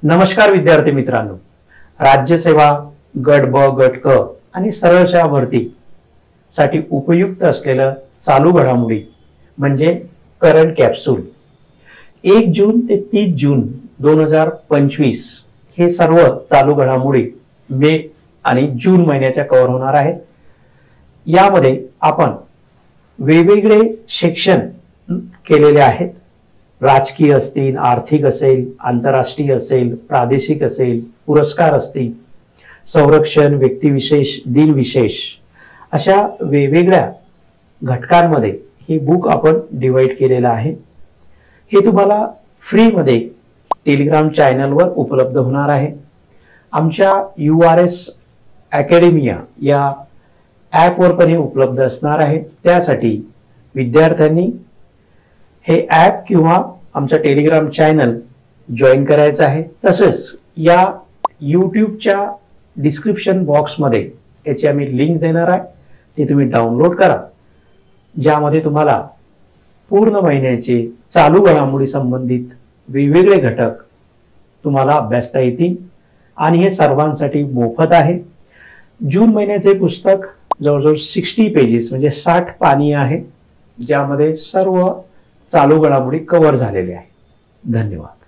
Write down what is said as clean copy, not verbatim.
नमस्कार विद्यार्थी मित्रांनो, राज्यसेवा गट ब गट क आणि सरळ सेवा भरती साठी उपयुक्त असलेलं चालू घडामोडी म्हणजे करंट कॅप्सूल 1 जून ते 30 जून 2025 हे सर्व चालू घडामोडी मे आणि जून महिन्याच्या कव्हर होणार आहेत। यामध्ये आपण वेगवेगळे सेक्शन केलेले आहेत। राजकीय असतील, आर्थिक असेल, आंतरराष्ट्रीय असेल, प्रादेशिक असेल, पुरस्कार असतील, संरक्षण, व्यक्तिविशेष, दिनविशेष अशा वेगवेगळ्या घटकांमध्ये हे बुक आपण डिवाइड केलेलं आहे। हे तुम्हाला फ्री मध्ये टेलिग्राम चॅनलवर उपलब्ध होणार आहे। आमच्या URS अकॅडमिया या ॲपवर पण हे उपलब्ध असणार आहे। त्यासाठी विद्यार्थ्यांनी हे ॲप किंवा आमचा टेलिग्राम चॅनल जॉइन करायचं आहे। तसेच या YouTubeच्या डिस्क्रिप्शन बॉक्समध्ये याची आम्ही लिंक देणार आहे, ते तुम्ही डाउनलोड करा, ज्यामध्ये तुम्हाला पूर्ण महिन्याचे चालू घडामोडी संबंधित वेगवेगळे घटक तुम्हाला अभ्यासता येतील आणि हे सर्वांसाठी मोफत आहे। जून महिन्याचे पुस्तक जवळजवळ 60 पेजेस म्हणजे 60 पानी आहे, ज्यामध्ये सर्व चालू घडामोडी कव्हर झालेले आहे। धन्यवाद।